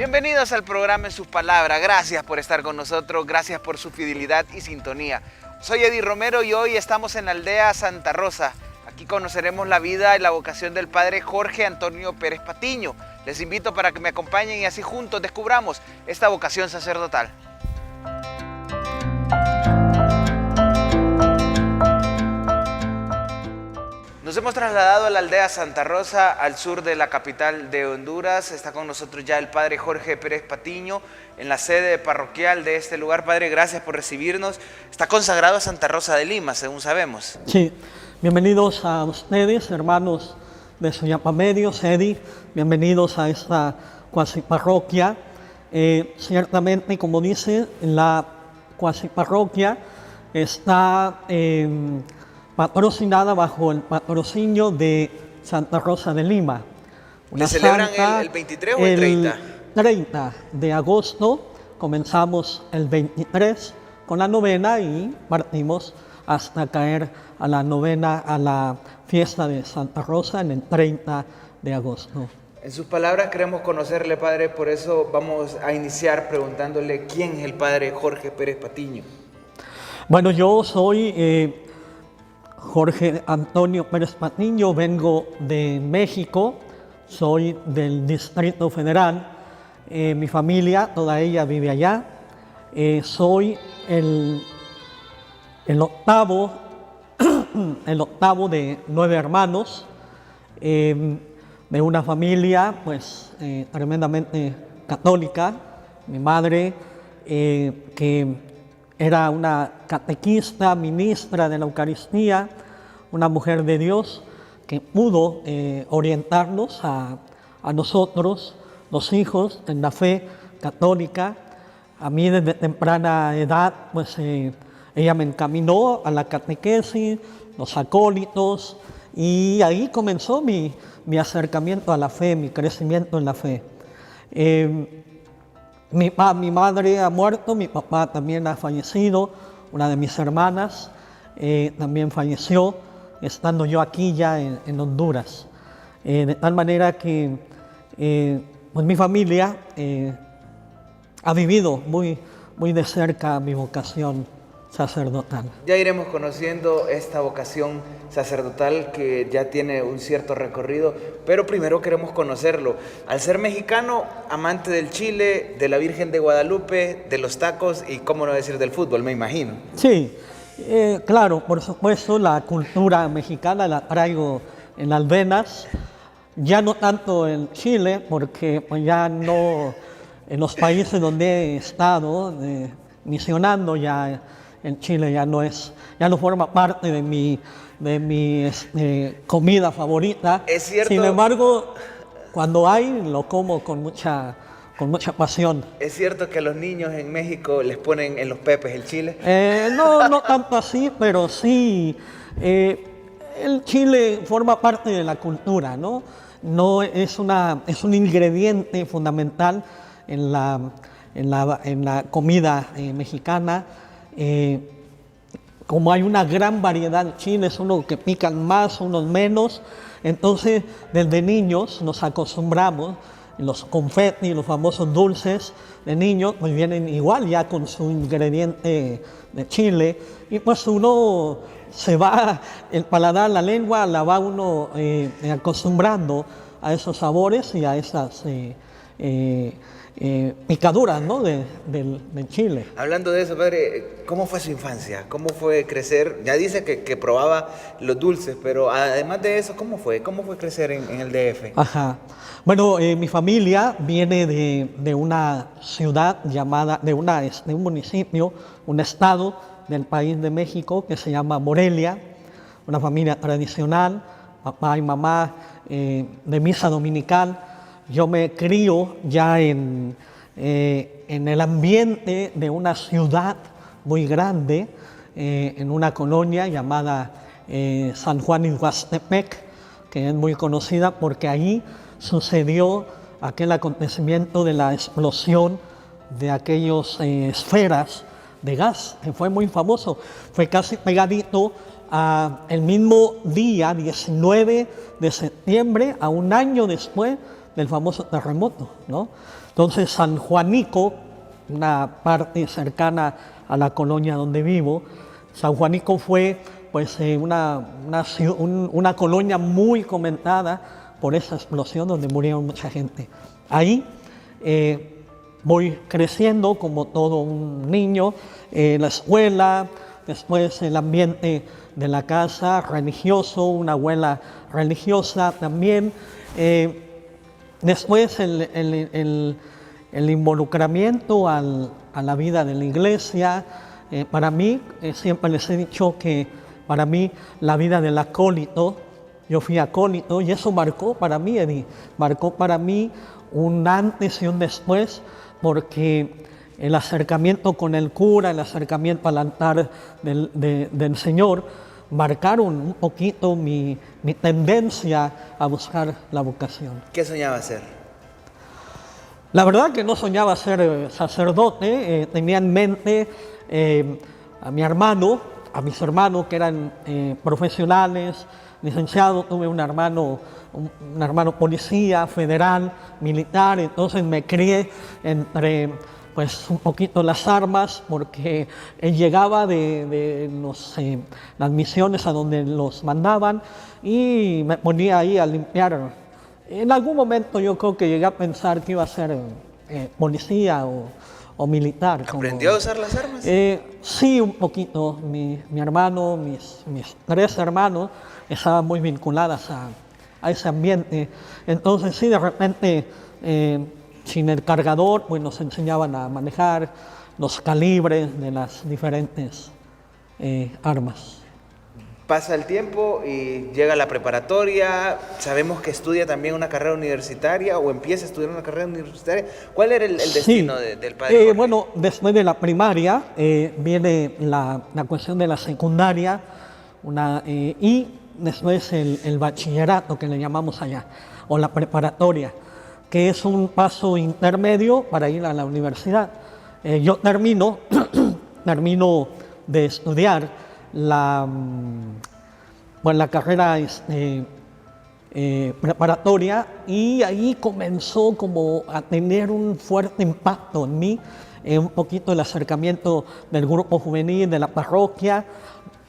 Bienvenidos al programa En Sus Palabras. Gracias por estar con nosotros, gracias por su fidelidad y sintonía. Soy Eddie Romero y hoy estamos en la aldea Santa Rosa. Aquí conoceremos la vida y la vocación del padre Jorge Antonio Pérez Patiño. Les invito para que me acompañen y así juntos descubramos esta vocación sacerdotal. Nos hemos trasladado a la aldea Santa Rosa, al sur de la capital de Honduras. Está con nosotros ya el padre Jorge Pérez Patiño en la sede parroquial de este lugar. Padre, gracias por recibirnos. Está consagrado a Santa Rosa de Lima, según sabemos. Sí, bienvenidos a ustedes, hermanos de Soyapa Medios, Eddie. Bienvenidos a esta cuasi parroquia. Ciertamente, como dice, la cuasi parroquia está patrocinada bajo el patrocinio de Santa Rosa de Lima. ¿Le celebran el 23 o el 30? El 30 de agosto, comenzamos el 23 con la novena y partimos hasta caer a la novena, a la fiesta de Santa Rosa en el 30 de agosto. En sus palabras queremos conocerle, padre, por eso vamos a iniciar preguntándole quién es el padre Jorge Pérez Patiño. Bueno, yo soy Jorge Antonio Pérez Patiño, vengo de México, soy del Distrito Federal, mi familia, toda ella vive allá. Soy el octavo de 9 hermanos, de una familia pues tremendamente católica. Mi madre, que era una catequista, ministra de la Eucaristía, una mujer de Dios que pudo orientarnos a nosotros, los hijos, en la fe católica. A mí desde temprana edad, pues ella me encaminó a la catequesis, los acólitos, y ahí comenzó mi acercamiento a la fe, mi crecimiento en la fe. Mi madre ha muerto, mi papá también ha fallecido, una de mis hermanas también falleció, estando yo aquí ya en Honduras. De tal manera que pues mi familia ha vivido muy de cerca mi vocación sacerdotal. Ya iremos conociendo esta vocación sacerdotal que ya tiene un cierto recorrido, pero primero queremos conocerlo. Al ser mexicano, amante del Chile, de la Virgen de Guadalupe, de los tacos y, cómo no decir, del fútbol, me imagino. Sí, claro, por supuesto, la cultura mexicana la traigo en las venas, ya no tanto en Chile, porque pues ya no, en los países donde he estado misionando, ya en Chile ya no forma parte de mi comida favorita. Es cierto. Sin embargo, cuando hay, lo como con mucha pasión. ¿Es cierto que a los niños en México les ponen en los pepes el chile? No tanto así, pero sí. El chile forma parte de la cultura, ¿no? No es un ingrediente fundamental en la comida mexicana. Como hay una gran variedad de chiles, unos que pican más, unos menos, entonces desde niños nos acostumbramos, los confetis, los famosos dulces de niños, pues vienen igual ya con su ingrediente de chile, y pues uno se va, el paladar, la lengua, la va uno acostumbrando a esos sabores y a esas picaduras, ¿no? del chile. Hablando de eso, padre, ¿cómo fue su infancia? ¿Cómo fue crecer? Ya dice que probaba los dulces, pero además de eso, ¿cómo fue crecer en el DF? Ajá. Bueno, mi familia viene de una ciudad llamada, de un municipio, un estado del país de México que se llama Morelia, una familia tradicional, papá y mamá de misa dominical. Yo me crío ya en el ambiente de una ciudad muy grande, en una colonia llamada San Juan Ixhuastepec, que es muy conocida porque ahí sucedió aquel acontecimiento de la explosión de aquellas esferas de gas, que fue muy famoso. Fue casi pegadito el mismo día, 19 de septiembre, a un año después del famoso terremoto, ¿no? Entonces San Juanico, una parte cercana a la colonia donde vivo, San Juanico fue pues, una colonia muy comentada por esa explosión donde murieron mucha gente. Ahí voy creciendo como todo un niño, la escuela, después el ambiente de la casa religioso, una abuela religiosa también. Después el involucramiento a la vida de la iglesia. Para mí, siempre les he dicho que para mí la vida del acólito, yo fui acólito y eso marcó para mí, Eddie, marcó para mí un antes y un después, porque el acercamiento con el cura, el acercamiento al altar del Señor, marcaron un poquito mi tendencia a buscar la vocación. ¿Qué soñaba ser? La verdad que no soñaba ser sacerdote, tenía en mente a mi hermano, a mis hermanos que eran profesionales, licenciados. Tuve un hermano policía federal, militar, entonces me crié entre pues un poquito las armas, porque él llegaba de las misiones a donde los mandaban y me ponía ahí a limpiar. En algún momento yo creo que llegué a pensar que iba a ser policía o militar. ¿Aprendió a usar las armas? Sí, un poquito. Mi hermano, mis 3 hermanos estaban muy vinculadas a ese ambiente. Entonces sí, de repente, sin el cargador, pues nos enseñaban a manejar los calibres de las diferentes armas. Pasa el tiempo y llega la preparatoria, sabemos que estudia también una carrera universitaria o empieza a estudiar una carrera universitaria. ¿Cuál era el destino del padre Jorge? Bueno, después de la primaria viene la cuestión de la secundaria y después el bachillerato, que le llamamos allá, o la preparatoria, que es un paso intermedio para ir a la universidad. Yo termino de estudiar la carrera preparatoria, y ahí comenzó como a tener un fuerte impacto en mí, un poquito el acercamiento del grupo juvenil de la parroquia,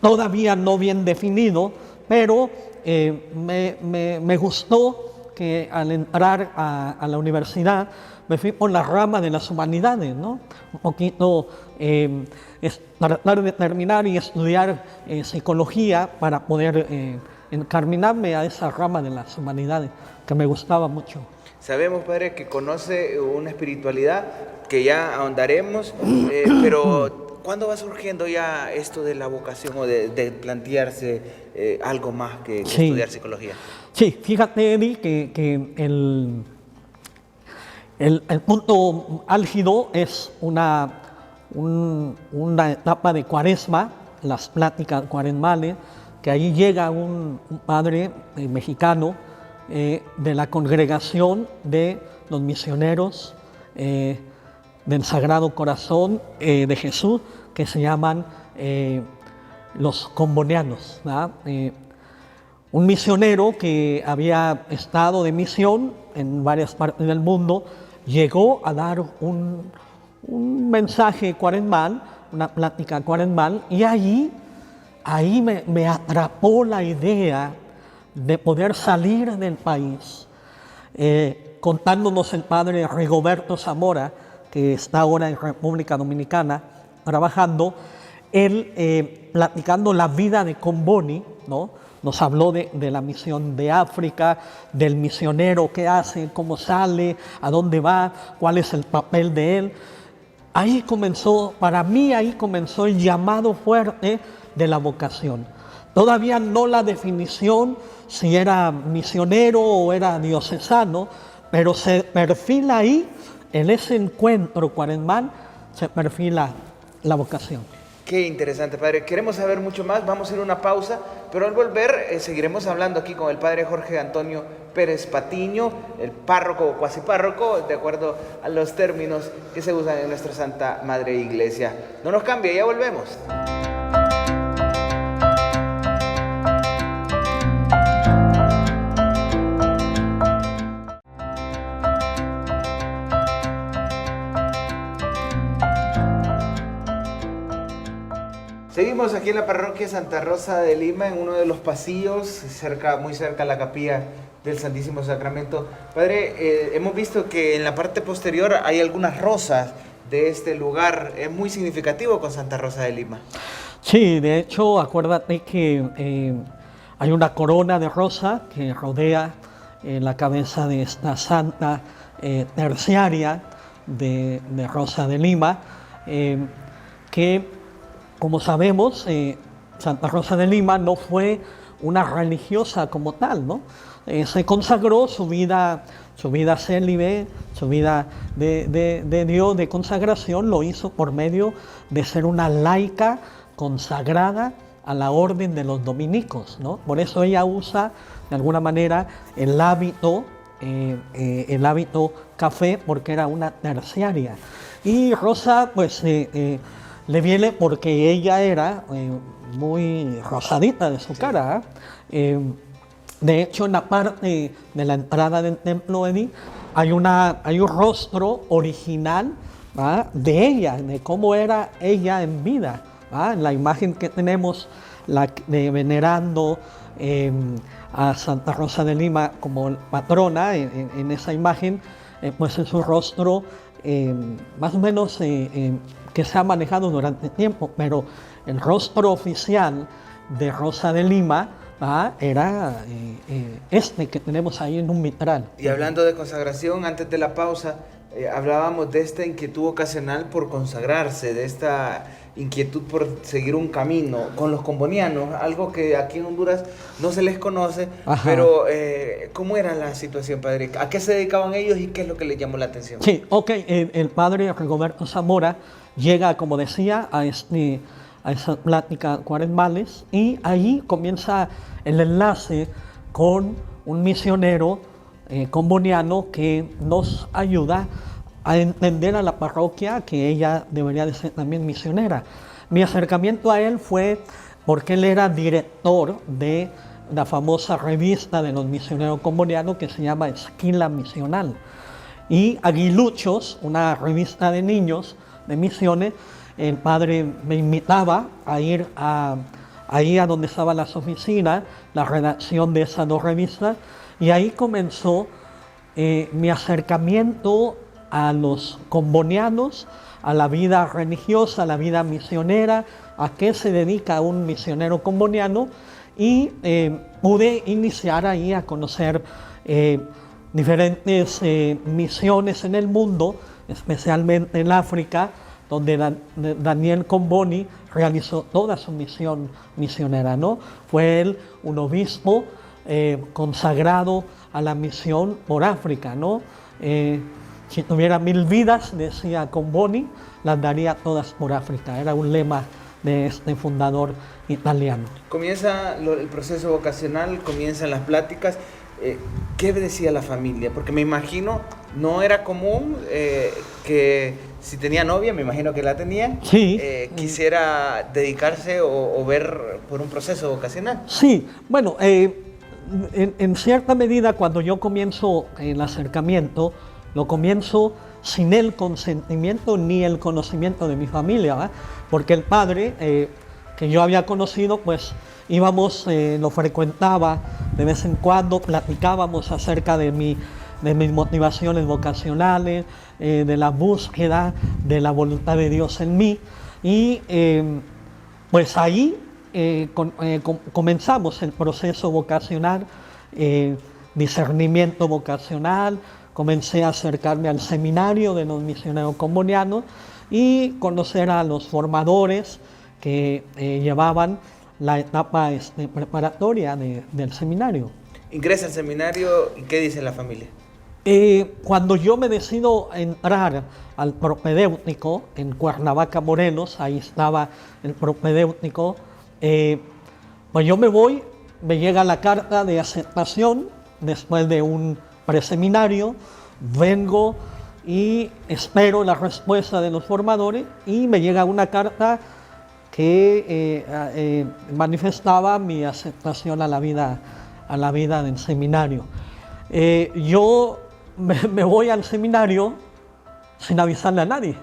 todavía no bien definido, pero me gustó que al entrar a la universidad me fui por la rama de las humanidades, ¿no? Un poquito tratar de terminar y estudiar psicología para poder encaminarme a esa rama de las humanidades que me gustaba mucho. Sabemos, padre, que conoce una espiritualidad que ya ahondaremos, pero ¿cuándo va surgiendo ya esto de la vocación o de plantearse algo más que estudiar psicología? Sí, fíjate, Eddie, que el punto álgido es una etapa de Cuaresma, las pláticas cuaresmales, que ahí llega un padre mexicano de la congregación de los misioneros del Sagrado Corazón de Jesús, que se llaman los combonianos, ¿verdad? Un misionero que había estado de misión en varias partes del mundo llegó a dar un mensaje cuaresmal, una plática cuaresmal, y ahí me atrapó la idea de poder salir del país. Contándonos el padre Rigoberto Zamora, que está ahora en República Dominicana trabajando, él platicando la vida de Comboni, ¿no? Nos habló de la misión de África, del misionero, qué hace, cómo sale, a dónde va, cuál es el papel de él. Para mí ahí comenzó el llamado fuerte de la vocación. Todavía no la definición si era misionero o era diocesano, pero se perfila ahí, en ese encuentro cuaresmal, se perfila la vocación. Qué interesante, padre. Queremos saber mucho más, vamos a ir a una pausa, pero al volver seguiremos hablando aquí con el padre Jorge Antonio Pérez Patiño, el párroco o cuasi párroco, de acuerdo a los términos que se usan en nuestra Santa Madre Iglesia. No nos cambie, ya volvemos. Seguimos aquí en la parroquia Santa Rosa de Lima, en uno de los pasillos, muy cerca a la capilla del Santísimo Sacramento. Padre, hemos visto que en la parte posterior hay algunas rosas de este lugar. Es muy significativo con Santa Rosa de Lima. Sí, de hecho, acuérdate que hay una corona de rosa que rodea la cabeza de esta santa terciaria de Rosa de Lima, que, como sabemos, Santa Rosa de Lima no fue una religiosa como tal, ¿no? Se consagró su vida célibe, su vida de Dios, de consagración, lo hizo por medio de ser una laica consagrada a la orden de los dominicos, ¿no? Por eso ella usa, de alguna manera, el hábito café, porque era una terciaria. Y Rosa, pues, le viene porque ella era muy rosadita de su cara. De hecho, en la parte de la entrada del templo hay un rostro original, ¿va?, de ella, de cómo era ella en vida, ¿va? La imagen que tenemos venerando a Santa Rosa de Lima como patrona, en esa imagen, pues es un rostro más o menos que se ha manejado durante tiempo, pero el rostro oficial de Rosa de Lima era este que tenemos ahí en un mitral. Y hablando de consagración, antes de la pausa, hablábamos de esta inquietud ocasional por consagrarse, de esta inquietud por seguir un camino con los combonianos, algo que aquí en Honduras no se les conoce. Ajá. Pero ¿cómo era la situación, padre? ¿A qué se dedicaban ellos y qué es lo que les llamó la atención? Sí, ok, el padre Rigoberto Zamora llega, como decía, a esas pláticas cuaresmales, y ahí comienza el enlace con un misionero comboniano que nos ayuda a entender a la parroquia que ella debería de ser también misionera. Mi acercamiento a él fue porque él era director de la famosa revista de los misioneros combonianos que se llama Esquila Misional, y Aguiluchos, una revista de niños de misiones. El padre me invitaba a ir ahí a donde estaban las oficinas, la redacción de esas dos revistas, y ahí comenzó mi acercamiento a los combonianos, a la vida religiosa, a la vida misionera, a qué se dedica un misionero comboniano, y pude iniciar ahí a conocer diferentes misiones en el mundo, especialmente en África, donde Daniel Comboni realizó toda su misión misionera, ¿no? Fue él un obispo consagrado a la misión por África, ¿no? Si tuviera 1000 vidas, decía Comboni, las daría todas por África. Era un lema de este fundador italiano. Comienza el proceso vocacional, comienzan las pláticas. ¿Qué decía la familia? Porque me imagino, no era común que si tenía novia, me imagino que la tenía, sí, quisiera dedicarse o ver por un proceso vocacional. Sí, bueno, en cierta medida cuando yo comienzo el acercamiento, lo comienzo sin el consentimiento ni el conocimiento de mi familia, ¿va? Porque el padre que yo había conocido, pues íbamos, lo frecuentaba de vez en cuando, platicábamos acerca de mis motivaciones vocacionales, de la búsqueda de la voluntad de Dios en mí, y pues ahí comenzamos el proceso vocacional, discernimiento vocacional. Comencé a acercarme al seminario de los misioneros combonianos y conocer a los formadores que llevaban la etapa preparatoria del seminario. Ingresa al seminario y ¿qué dice la familia? Cuando yo me decido entrar al propedéutico en Cuernavaca, Morelos, ahí estaba el propedéutico, pues yo me llega la carta de aceptación después de un preseminario, vengo y espero la respuesta de los formadores y me llega una carta que manifestaba mi aceptación a la vida del seminario. Yo me voy al seminario sin avisarle a nadie,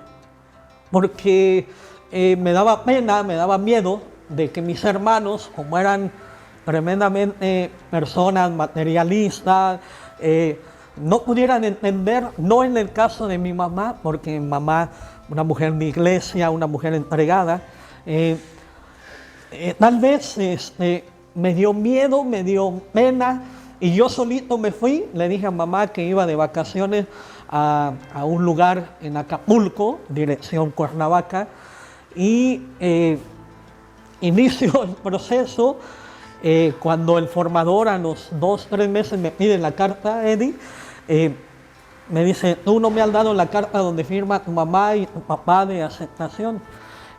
porque me daba pena, me daba miedo de que mis hermanos, como eran tremendamente personas materialistas, no pudieran entender, no en el caso de mi mamá, porque mi mamá, una mujer de iglesia, una mujer entregada, tal vez me dio miedo, me dio pena, y yo solito me fui. Le dije a mamá que iba de vacaciones a un lugar en Acapulco, dirección Cuernavaca, y inicio el proceso. Cuando el formador a los 2 o 3 meses me pide la carta, Eddie, me dice: tú no me has dado la carta donde firma tu mamá y tu papá de aceptación.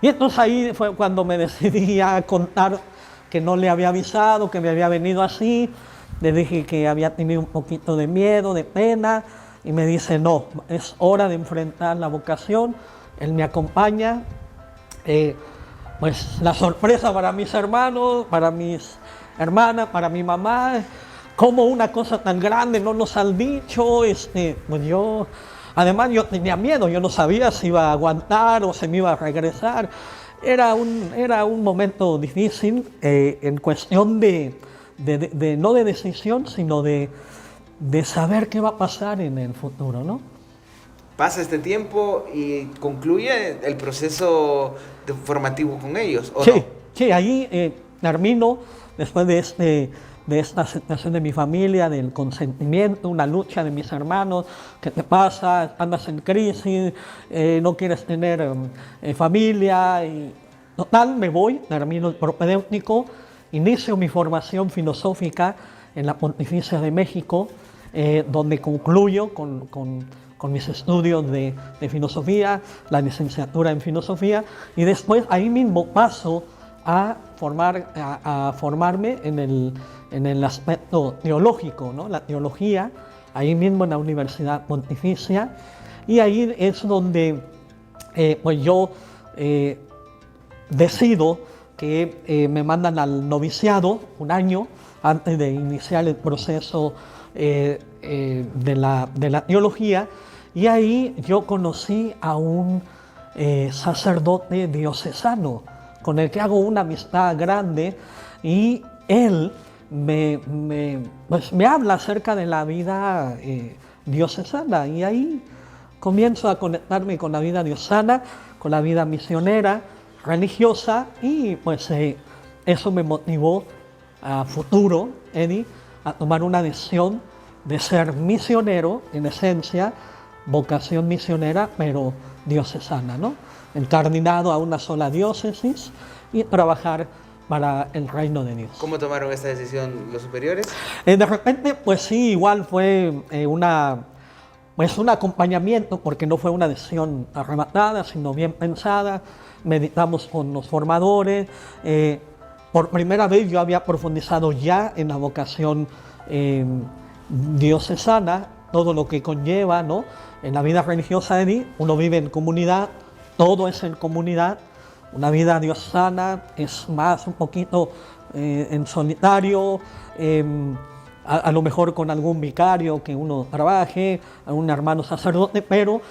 Y entonces ahí fue cuando me decidí a contar que no le había avisado, que me había venido así. Le dije que había tenido un poquito de miedo, de pena, y me dice: no, es hora de enfrentar la vocación. Él me acompaña. Pues la sorpresa para mis hermanos, para mis hermanas, para mi mamá, como una cosa tan grande no nos han dicho. Pues yo, además yo tenía miedo, yo no sabía si iba a aguantar o se me iba a regresar. Era un momento difícil en cuestión no de decisión, sino de saber qué va a pasar en el futuro, ¿no? Pasa este tiempo y concluye el proceso formativo con ellos, ¿o sí, no? Sí, ahí termino, después de esta aceptación de mi familia, del consentimiento, una lucha de mis hermanos. ¿Qué te pasa? Andas en crisis, no quieres tener familia. Y total, me voy, termino el propedéutico, inicio mi formación filosófica en la Pontificia de México, donde concluyo con mis estudios de filosofía, la licenciatura en filosofía, y después ahí mismo paso a formarme en el aspecto teológico, ¿no? La teología, ahí mismo en la Universidad Pontificia, y ahí es donde pues yo decido que me mandan al noviciado un año antes de iniciar el proceso de la teología, y ahí yo conocí a un sacerdote diocesano con el que hago una amistad grande, y él pues me habla acerca de la vida diocesana, y ahí comienzo a conectarme con la vida diocesana, con la vida misionera, religiosa, y pues eso me motivó a futuro, Eddie, a tomar una decisión de ser misionero, en esencia, vocación misionera, pero diocesana, ¿no? Encardinado a una sola diócesis y trabajar para el reino de Dios. ¿Cómo tomaron esta decisión los superiores? De repente, pues sí, igual fue un acompañamiento, porque no fue una decisión arrebatada, sino bien pensada. Meditamos con los formadores. Por primera vez yo había profundizado ya en la vocación diocesana, todo lo que conlleva, ¿no? En la vida religiosa de uno vive en comunidad, todo es en comunidad. Una vida diocesana es más un poquito en solitario, a lo mejor con algún vicario que uno trabaje, algún hermano sacerdote, pero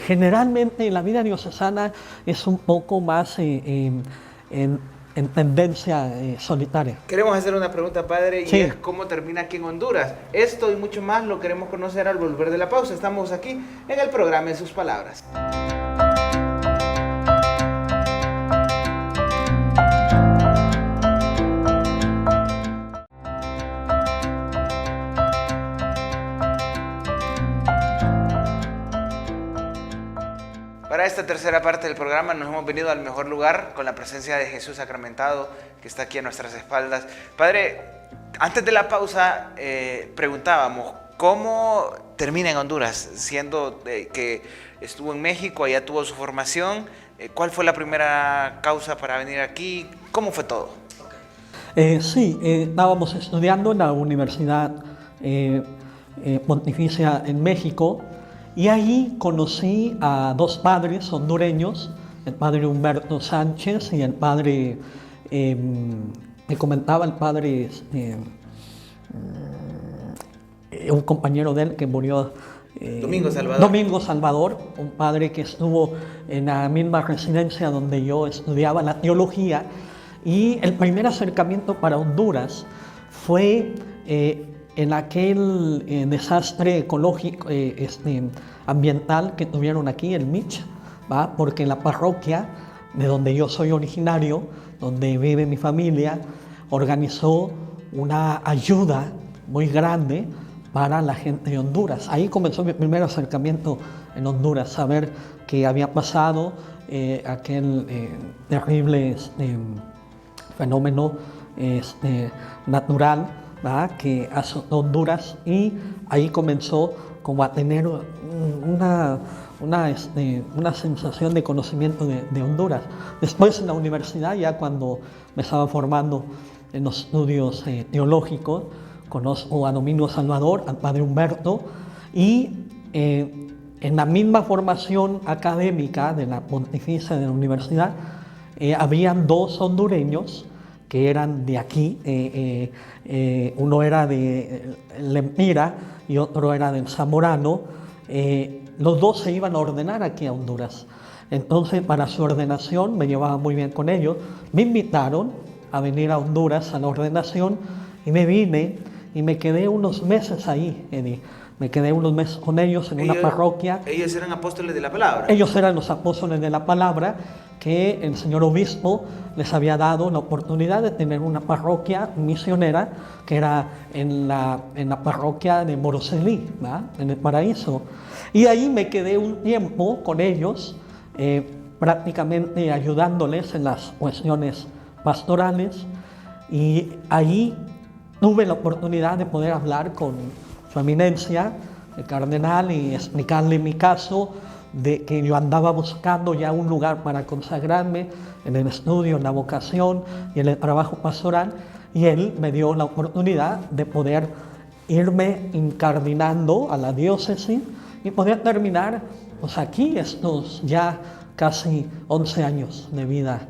generalmente la vida diocesana es un poco más en tendencia solitaria. Queremos hacer una pregunta, padre, y sí. es cómo termina aquí en Honduras. Esto y mucho más lo queremos conocer al volver de la pausa. Estamos aquí en el programa En Sus Palabras. Para esta tercera parte del programa nos hemos venido al mejor lugar con la presencia de Jesús sacramentado que está aquí a nuestras espaldas. Padre, antes de la pausa preguntábamos, ¿cómo termina en Honduras? Siendo que estuvo en México, allá tuvo su formación, ¿cuál fue la primera causa para venir aquí? ¿Cómo fue todo? Sí, estábamos estudiando en la Universidad Pontificia en México, y ahí conocí a 2 padres hondureños, el padre Humberto Sánchez y el padre, me comentaba el padre, un compañero de él que murió, Domingo Salvador, un padre que estuvo en la misma residencia donde yo estudiaba la teología. Y el primer acercamiento para Honduras fue en aquel desastre ecológico, ambiental que tuvieron aquí, el Mitch, ¿va? Porque la parroquia de donde yo soy originario, donde vive mi familia, organizó una ayuda muy grande para la gente de Honduras. Ahí comenzó mi primer acercamiento en Honduras, saber que había pasado aquel terrible fenómeno natural, ¿verdad?, que azotó Honduras, y ahí comenzó como a tener una sensación de conocimiento de Honduras. Después en la universidad, ya cuando me estaba formando en los estudios teológicos, conozco a Domingo Salvador, al padre Humberto, y en la misma formación académica de la Pontificia de la universidad, habían dos hondureños que eran de aquí, uno era de Lempira y otro era del Zamorano. Los dos se iban a ordenar aquí a Honduras. Entonces, para su ordenación, me llevaba muy bien con ellos, me invitaron a venir a Honduras a la ordenación, y me vine y me quedé unos meses ahí, Eddie. Me quedé unos meses con ellos en una parroquia. ¿Ellos eran apóstoles de la palabra? Ellos eran los apóstoles de la palabra, que el señor obispo les había dado la oportunidad de tener una parroquia misionera, que era en la parroquia de Moroselí, ¿verdad?, en el Paraíso. Y ahí me quedé un tiempo con ellos, prácticamente ayudándoles en las cuestiones pastorales, y ahí tuve la oportunidad de poder hablar con su eminencia, el cardenal, y explicarle mi caso, de que yo andaba buscando ya un lugar para consagrarme en el estudio, en la vocación y en el trabajo pastoral, y él me dio la oportunidad de poder irme incardinando a la diócesis y poder terminar pues aquí estos ya casi 11 años de vida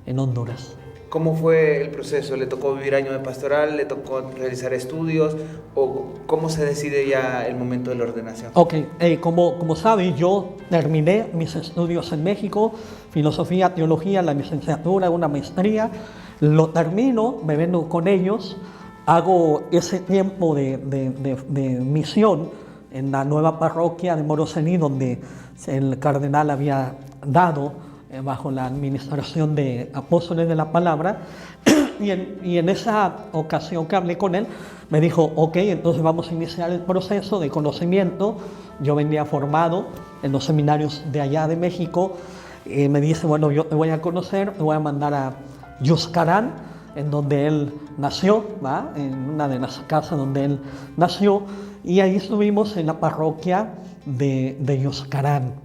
en Honduras. ¿Cómo fue el proceso? ¿Le tocó vivir año de pastoral? ¿Le tocó realizar estudios? ¿O cómo se decide ya el momento de la ordenación? Ok, como sabes, yo terminé mis estudios en México, filosofía, teología, la licenciatura, una maestría. Lo termino, me vengo con ellos, hago ese tiempo de misión en la nueva parroquia de Moroselí, donde el cardenal había dado bajo la administración de apóstoles de la palabra, y en esa ocasión que hablé con él, me dijo, ok, entonces vamos a iniciar el proceso de conocimiento. Yo venía formado en los seminarios de allá de México, me dice, bueno, yo te voy a conocer, te voy a mandar a Yuscarán, en donde él nació, ¿va?, en una de las casas donde él nació, y ahí estuvimos en la parroquia de Yuscarán.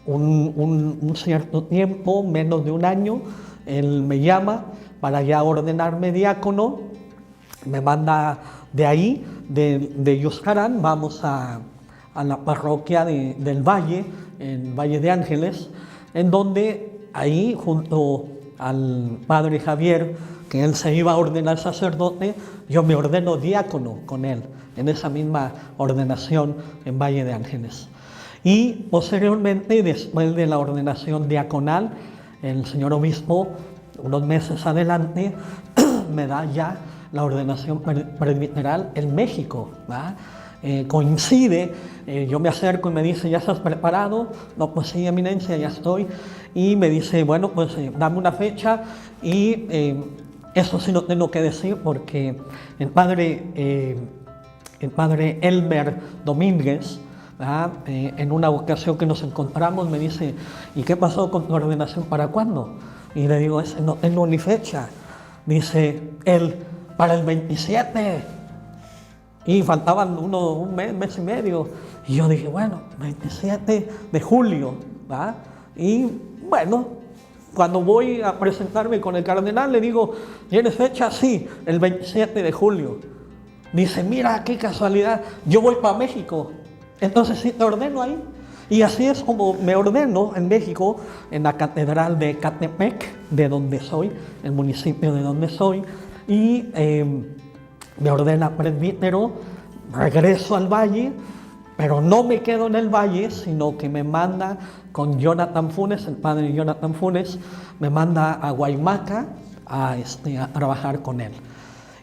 Un cierto tiempo, menos de un año, él me llama para ya ordenarme diácono, me manda de ahí, de Yuscarán, vamos a la parroquia del Valle, en Valle de Ángeles, en donde ahí, junto al padre Javier, que él se iba a ordenar sacerdote, yo me ordeno diácono con él, en esa misma ordenación en Valle de Ángeles. Y posteriormente, después de la ordenación diaconal, el señor obispo, unos meses adelante, me da ya la ordenación presbiteral en México, ¿va? Coincide, yo me acerco y me dice, ¿ya estás preparado? No, pues sí, eminencia, ya estoy. Y me dice, bueno, pues dame una fecha, y eso sí lo tengo que decir porque el padre Elmer Domínguez, en una ocasión que nos encontramos, me dice, ¿y qué pasó con tu ordenación? ¿Para cuándo? Y le digo, no tengo ni fecha. Dice él, para el 27. Y faltaban un mes y medio. Y yo dije, bueno, 27 de julio, ¿va? Y bueno, cuando voy a presentarme con el cardenal, le digo, ¿tienes fecha? Sí, el 27 de julio. Dice, mira, qué casualidad, yo voy para México. Entonces sí te ordeno ahí. Y así es como me ordeno en México, en la catedral de Catepec, de donde soy, el municipio de donde soy, y me ordena presbítero, regreso al valle, pero no me quedo en el valle, sino que me manda con Jonathan Funes, el padre Jonathan Funes, me manda a Guaymaca a trabajar con él.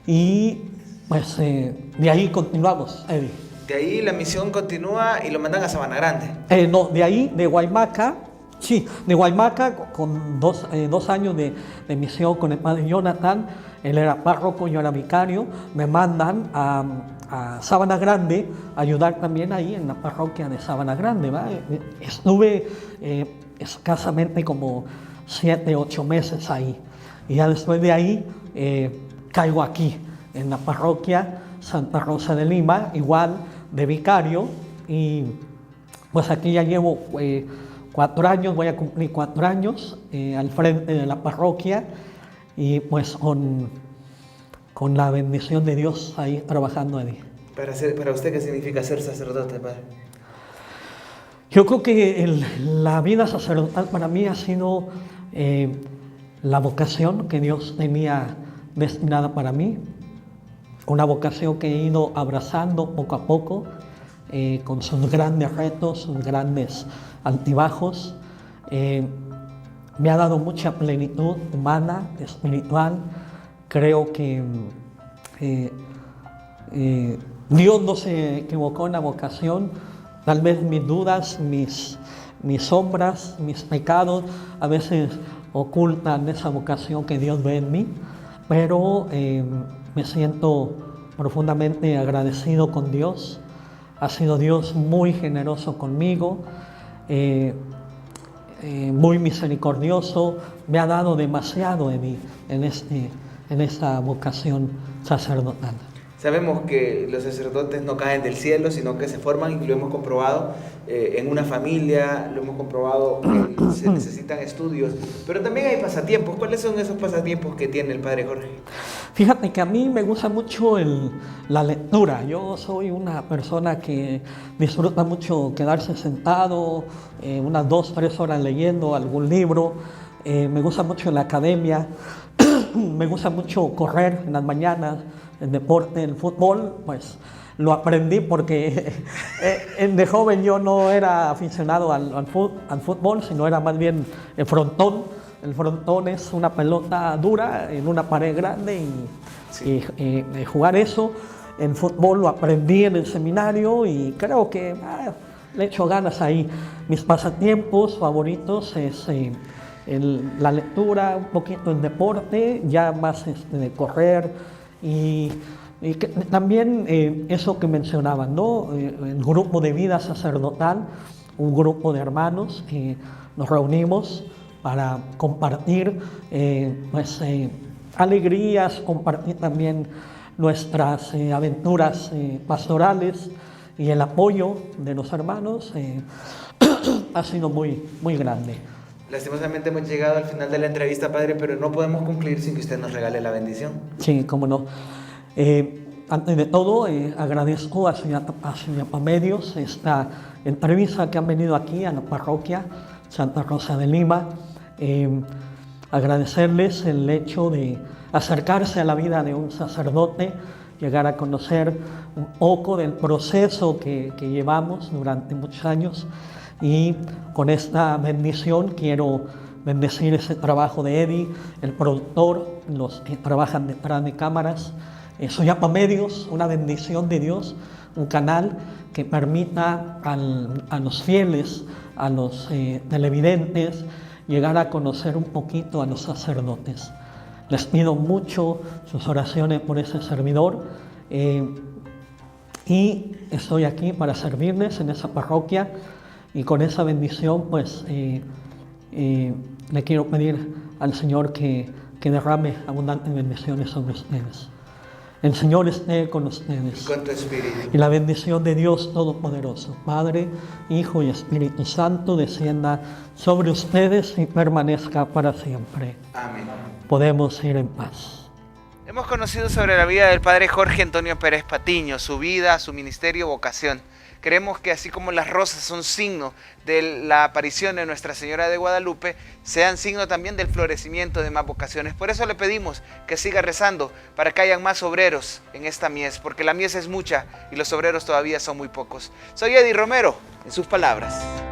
Y pues de ahí continuamos, Eddie. De ahí la misión continúa y lo mandan a Sabana Grande. No, de ahí, de Guaymaca, sí, de Guaymaca, con 2 años de misión con el padre Jonathan, él era párroco, yo era vicario, me mandan a Sabana Grande a ayudar también ahí en la parroquia de Sabana Grande, ¿va? Estuve escasamente como 7, 8 meses ahí, y ya después de ahí caigo aquí, en la parroquia Santa Rosa de Lima, igual de vicario, y pues aquí ya llevo 4 años, voy a cumplir 4 años al frente de la parroquia, y pues con la bendición de Dios ahí trabajando allí. Para usted, ¿qué significa ser sacerdote, padre? Yo creo que la vida sacerdotal para mí ha sido la vocación que Dios tenía destinada para mí, una vocación que he ido abrazando poco a poco, con sus grandes retos, sus grandes altibajos. Me ha dado mucha plenitud humana, espiritual. Creo que Dios no se equivocó en la vocación. Tal vez mis dudas, mis sombras, mis pecados a veces ocultan esa vocación que Dios ve en mí, pero me siento profundamente agradecido con Dios. Ha sido Dios muy generoso conmigo, muy misericordioso, me ha dado demasiado en esta vocación sacerdotal. Sabemos que los sacerdotes no caen del cielo, sino que se forman, y lo hemos comprobado en una familia, lo hemos comprobado que se necesitan estudios, pero también hay pasatiempos. ¿Cuáles son esos pasatiempos que tiene el padre Jorge? Fíjate que a mí me gusta mucho la lectura. Yo soy una persona que disfruta mucho quedarse sentado unas 2, 3 horas leyendo algún libro. Me gusta mucho la academia, me gusta mucho correr en las mañanas, el deporte, el fútbol, pues lo aprendí porque de joven yo no era aficionado al fútbol, sino era más bien el frontón. El frontón es una pelota dura en una pared grande y jugar eso. En fútbol lo aprendí en el seminario y creo que le echo ganas ahí. Mis pasatiempos favoritos es la lectura, un poquito el deporte, ya más de correr y también eso que mencionaban, ¿no? El grupo de vida sacerdotal, un grupo de hermanos que nos reunimos para compartir alegrías, compartir también nuestras aventuras pastorales, y el apoyo de los hermanos ha sido muy, muy grande. Lastimosamente hemos llegado al final de la entrevista, padre, pero no podemos concluir sin que usted nos regale la bendición. Sí, cómo no. Antes de todo, agradezco a Medios esta entrevista que han venido aquí a la parroquia Santa Rosa de Lima. Agradecerles el hecho de acercarse a la vida de un sacerdote, llegar a conocer un poco del proceso que llevamos durante muchos años, y con esta bendición quiero bendecir ese trabajo de Eddie, el productor, los que trabajan detrás de cámaras. Soyapa Medios, una bendición de Dios, un canal que permita a los fieles, a los televidentes, llegar a conocer un poquito a los sacerdotes. Les pido mucho sus oraciones por ese servidor y estoy aquí para servirles en esa parroquia, y con esa bendición pues le quiero pedir al Señor que derrame abundantes bendiciones sobre ustedes. El Señor esté con ustedes. Y con tu espíritu. Y la bendición de Dios Todopoderoso, Padre, Hijo y Espíritu Santo, descienda sobre ustedes y permanezca para siempre. Amén. Podemos ir en paz. Hemos conocido sobre la vida del padre Jorge Antonio Pérez Patiño, su vida, su ministerio, vocación. Creemos que así como las rosas son signo de la aparición de Nuestra Señora de Guadalupe, sean signo también del florecimiento de más vocaciones. Por eso le pedimos que siga rezando para que hayan más obreros en esta mies, porque la mies es mucha y los obreros todavía son muy pocos. Soy Eddie Romero, en sus palabras.